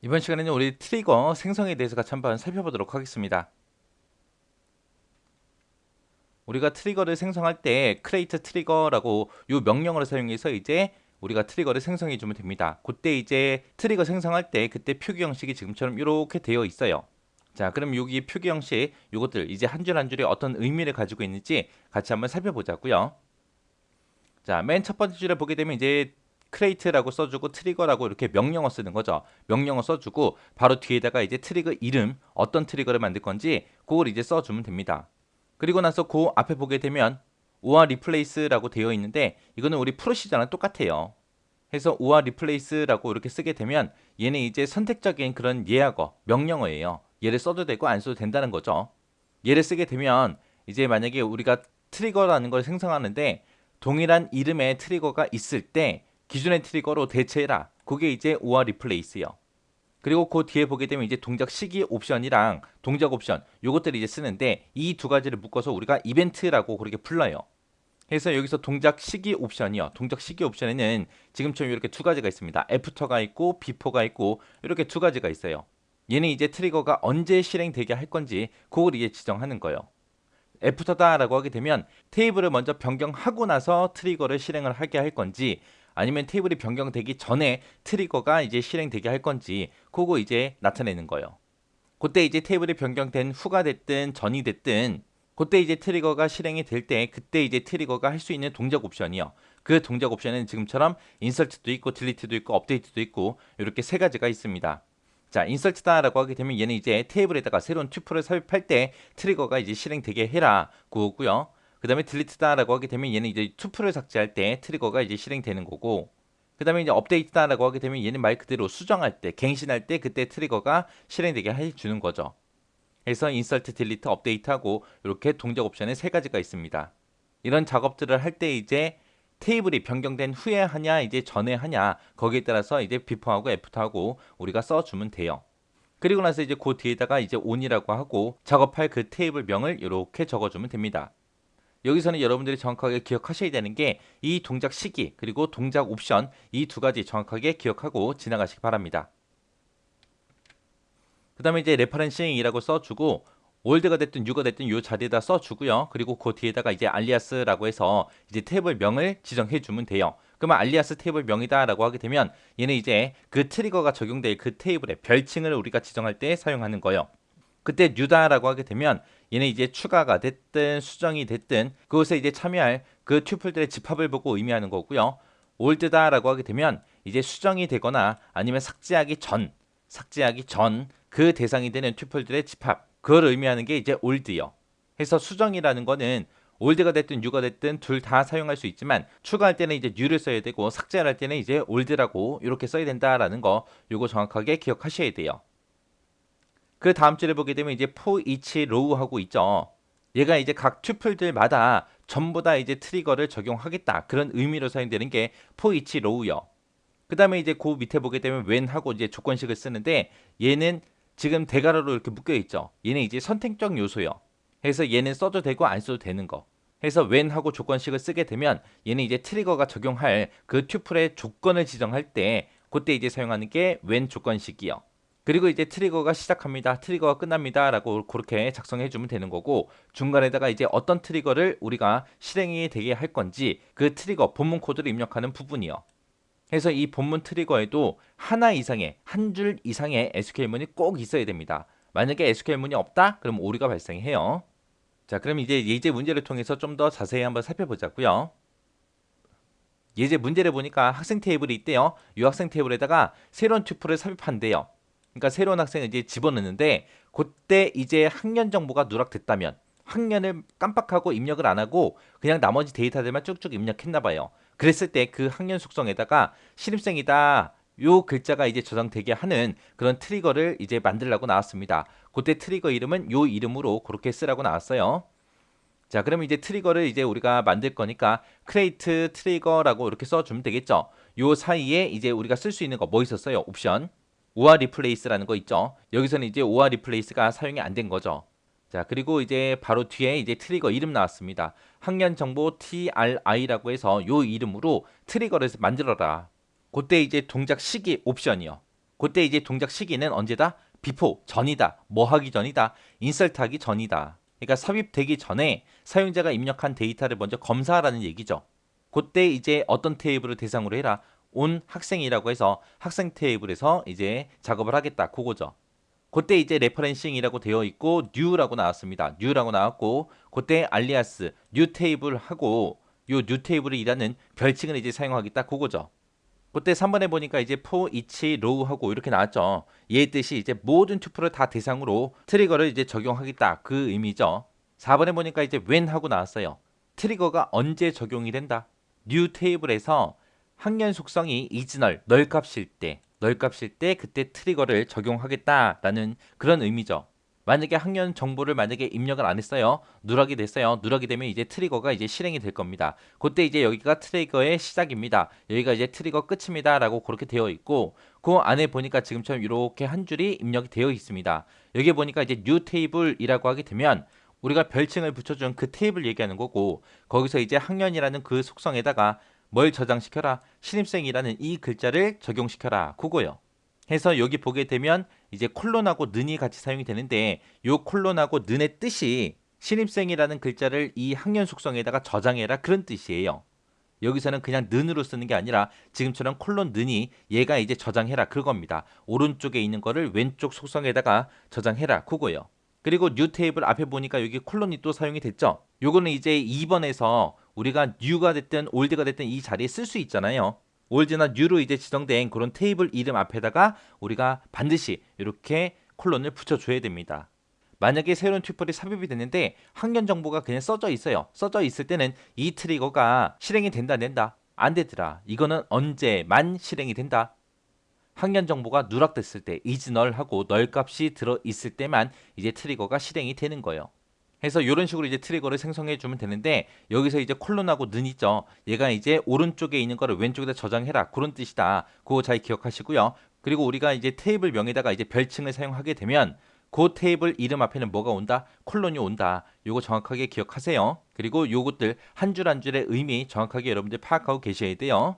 이번 시간에는 우리 트리거 생성에 대해서 같이 한번 살펴보도록 하겠습니다. 우리가 트리거를 생성할 때 create 트리거라고 이 명령어를 사용해서 이제 우리가 트리거를 생성해 주면 됩니다. 그때 이제 트리거 생성할 때 그때 표기 형식이 지금처럼 이렇게 되어 있어요. 자, 그럼 여기 표기 형식 이것들 이제 한 줄 한 줄이 어떤 의미를 가지고 있는지 같이 한번 살펴보자고요. 자, 맨 첫 번째 줄에 보게 되면 이제 create라고 써주고 트리거라고 이렇게 명령어 쓰는 거죠. 명령어 써주고 바로 뒤에다가 이제 트리거 이름 어떤 트리거를 만들 건지 그걸 이제 써주면 됩니다. 그리고 나서 그 앞에 보게 되면 우와 리플레이스라고 되어 있는데 이거는 우리 프로시저랑 똑같아요. 해서 우와 리플레이스라고 이렇게 쓰게 되면 얘는 이제 선택적인 그런 예약어 명령어예요. 얘를 써도 되고 안 써도 된다는 거죠. 얘를 쓰게 되면 이제 만약에 우리가 트리거라는 걸 생성하는데 동일한 이름의 트리거가 있을 때 기존의 트리거로 대체해라. 그게 이제 우아 리플레이스요. 그리고 그 뒤에 보게 되면 이제 동작 시기 옵션이랑 동작 옵션 요것들을 이제 쓰는데 이 두 가지를 묶어서 우리가 이벤트라고 그렇게 불러요. 그래서 여기서 동작 시기 옵션이요. 동작 시기 옵션에는 지금처럼 이렇게 두 가지가 있습니다. 애프터가 있고 비포가 있고 이렇게 두 가지가 있어요. 얘는 이제 트리거가 언제 실행되게 할 건지 그걸 이제 지정하는 거예요. 애프터다라고 하게 되면 테이블을 먼저 변경하고 나서 트리거를 실행을 하게 할 건지 아니면 테이블이 변경되기 전에 트리거가 이제 실행되게 할 건지 그거 이제 나타내는 거예요. 그때 이제 테이블이 변경된 후가 됐든 전이 됐든 그때 이제 트리거가 실행이 될 때 그때 이제 트리거가 할 수 있는 동작 옵션이요. 그 동작 옵션은 지금처럼 인설트도 있고 딜리트도 있고 업데이트도 있고 이렇게 세 가지가 있습니다. 자, 인설트다라고 하게 되면 얘는 이제 테이블에다가 새로운 튜플을 삽입할 때 트리거가 이제 실행되게 해라 그거고요. 그 다음에 딜리트다라고 하게 되면 얘는 이제 튜플을 삭제할 때 트리거가 이제 실행되는 거고 그 다음에 이제 업데이트다라고 하게 되면 얘는 말 그대로 수정할 때 갱신할 때 그때 트리거가 실행되게 해주는 거죠. 그래서 인설트, 딜리트, 업데이트하고 이렇게 동작 옵션에 세 가지가 있습니다. 이런 작업들을 할 때 이제 테이블이 변경된 후에 하냐 이제 전에 하냐 거기에 따라서 이제 비포하고 애프터하고 우리가 써주면 돼요. 그리고 나서 이제 그 뒤에다가 이제 on이라고 하고 작업할 그 테이블 명을 이렇게 적어주면 됩니다. 여기서는 여러분들이 정확하게 기억하셔야 되는 게 이 동작 시기 그리고 동작 옵션 이 두 가지 정확하게 기억하고 지나가시기 바랍니다. 그 다음에 이제 레퍼런싱이라고 써주고 올드가 됐든 뉴가 됐든 이 자리에다 써주고요. 그리고 그 뒤에다가 이제 알리아스라고 해서 이제 테이블 명을 지정해 주면 돼요. 그러면 알리아스 테이블 명이다라고 하게 되면 얘는 이제 그 트리거가 적용될 그 테이블의 별칭을 우리가 지정할 때 사용하는 거예요. 그때 뉴다라고 하게 되면 얘는 이제 추가가 됐든 수정이 됐든 그것에 이제 참여할 그 튜플들의 집합을 보고 의미하는 거고요. 올드다라고 하게 되면 이제 수정이 되거나 아니면 삭제하기 전 그 대상이 되는 튜플들의 집합 그걸 의미하는 게 이제 올드요. 그래서 수정이라는 거는 올드가 됐든 뉴가 됐든 둘 다 사용할 수 있지만 추가할 때는 이제 뉴를 써야 되고 삭제할 때는 이제 올드라고 이렇게 써야 된다라는 거 요거 정확하게 기억하셔야 돼요. 그 다음 줄에 보게 되면 이제 for each row 하고 있죠. 얘가 이제 각 튜플들마다 전부 다 이제 트리거를 적용하겠다. 그런 의미로 사용되는 게 for each row요. 그 다음에 이제 그 밑에 보게 되면 when 하고 이제 조건식을 쓰는데 얘는 지금 대괄호로 이렇게 묶여 있죠. 얘는 이제 선택적 요소요. 그래서 얘는 써도 되고 안 써도 되는 거. 그래서 when 하고 조건식을 쓰게 되면 얘는 이제 트리거가 적용할 그 튜플의 조건을 지정할 때 그때 이제 사용하는 게 when 조건식이요. 그리고 이제 트리거가 시작합니다. 트리거가 끝납니다. 라고 그렇게 작성해 주면 되는 거고 중간에다가 이제 어떤 트리거를 우리가 실행이 되게 할 건지 그 트리거 본문 코드를 입력하는 부분이요. 그래서 이 본문 트리거에도 하나 이상의 한 줄 이상의 SQL문이 꼭 있어야 됩니다. 만약에 SQL문이 없다? 그럼 오류가 발생해요. 자, 그럼 이제 예제 문제를 통해서 좀 더 자세히 한번 살펴보자고요. 예제 문제를 보니까 학생 테이블이 있대요. 이 학생 테이블에다가 새로운 튜플을 삽입한대요. 그러니까 새로운 학생을 이제 집어넣는데 그때 이제 학년 정보가 누락됐다면 학년을 깜빡하고 입력을 안 하고 그냥 나머지 데이터들만 쭉쭉 입력했나 봐요. 그랬을 때 그 학년 속성에다가 신입생이다 요 글자가 이제 저장되게 하는 그런 트리거를 이제 만들라고 나왔습니다. 그때 트리거 이름은 요 이름으로 그렇게 쓰라고 나왔어요. 자, 그럼 이제 트리거를 이제 우리가 만들 거니까 create 트리거라고 이렇게 써주면 되겠죠. 요 사이에 이제 우리가 쓸 수 있는 거 뭐 있었어요? 옵션. 오와 리플레이스라는 거 있죠. 여기서는 이제 오와 리플레이스가 사용이 안 된 거죠. 자, 그리고 이제 바로 뒤에 이제 트리거 이름 나왔습니다. 학년 정보 TRI라고 해서 요 이름으로 트리거를 만들어라. 그때 이제 동작 시기 옵션이요. 그때 이제 동작 시기는 언제다? before, 전이다. 뭐 하기 전이다? 인설트 하기 전이다. 그러니까 삽입되기 전에 사용자가 입력한 데이터를 먼저 검사하라는 얘기죠. 그때 이제 어떤 테이블을 대상으로 해라? 온 학생이라고 해서 학생 테이블에서 이제 작업을 하겠다. 그거죠. 그때 이제 레퍼런싱이라고 되어 있고 new라고 나왔습니다. new라고 나왔고 그때 알리아스 new 테이블 하고 요 new 테이블이라는 별칭을 이제 사용하겠다. 그거죠. 그때 3번에 보니까 이제 for each row 하고 이렇게 나왔죠. 얘의 뜻이 이제 모든 투표를 다 대상으로 트리거를 이제 적용하겠다. 그 의미죠. 4번에 보니까 이제 when 하고 나왔어요. 트리거가 언제 적용이 된다? new 테이블에서 학년 속성이 이즈널 널 값일 때 그때 트리거를 적용하겠다라는 그런 의미죠. 만약에 학년 정보를 만약에 입력을 안 했어요. 누락이 됐어요. 누락이 되면 이제 트리거가 이제 실행이 될 겁니다. 그때 이제 여기가 트리거의 시작입니다. 여기가 이제 트리거 끝입니다. 라고 그렇게 되어 있고 그 안에 보니까 지금처럼 이렇게 한 줄이 입력이 되어 있습니다. 여기 보니까 이제 new 테이블이라고 하게 되면 우리가 별칭을 붙여준 그 테이블 얘기하는 거고 거기서 이제 학년이라는 그 속성에다가 뭘 저장시켜라? 신입생이라는 이 글자를 적용시켜라. 그거요. 해서 여기 보게 되면 이제 콜론하고 는이 같이 사용이 되는데 요 콜론하고 는의 뜻이 신입생이라는 글자를 이 학년 속성에다가 저장해라 그런 뜻이에요. 여기서는 그냥 는으로 쓰는 게 아니라 지금처럼 콜론 는이 얘가 이제 저장해라 그겁니다. 오른쪽에 있는 거를 왼쪽 속성에다가 저장해라 그거예요. 그리고 뉴 테이블 앞에 보니까 여기 콜론이 또 사용이 됐죠. 요거는 이제 2번에서 우리가 뉴가 됐든 올드가 됐든 이 자리에 쓸 수 있잖아요. 올드나 뉴로 이제 지정된 그런 테이블 이름 앞에다가 우리가 반드시 이렇게 콜론을 붙여줘야 됩니다. 만약에 새로운 튜플이 삽입이 됐는데 학년 정보가 그냥 써져 있어요. 써져 있을 때는 이 트리거가 실행이 된다 안 된다? 안 되더라. 이거는 언제만 실행이 된다? 학년 정보가 누락됐을 때 이즈널 하고 널 값이 들어 있을 때만 이제 트리거가 실행이 되는 거예요. 해서 이런 식으로 이제 트리거를 생성해 주면 되는데 여기서 이제 콜론하고 는 있죠. 얘가 이제 오른쪽에 있는 거를 왼쪽에다 저장해라 그런 뜻이다. 그거 잘 기억하시고요. 그리고 우리가 이제 테이블 명에다가 이제 별칭을 사용하게 되면 그 테이블 이름 앞에는 뭐가 온다? 콜론이 온다. 요거 정확하게 기억하세요. 그리고 요것들 한 줄 한 줄의 의미 정확하게 여러분들 파악하고 계셔야 돼요.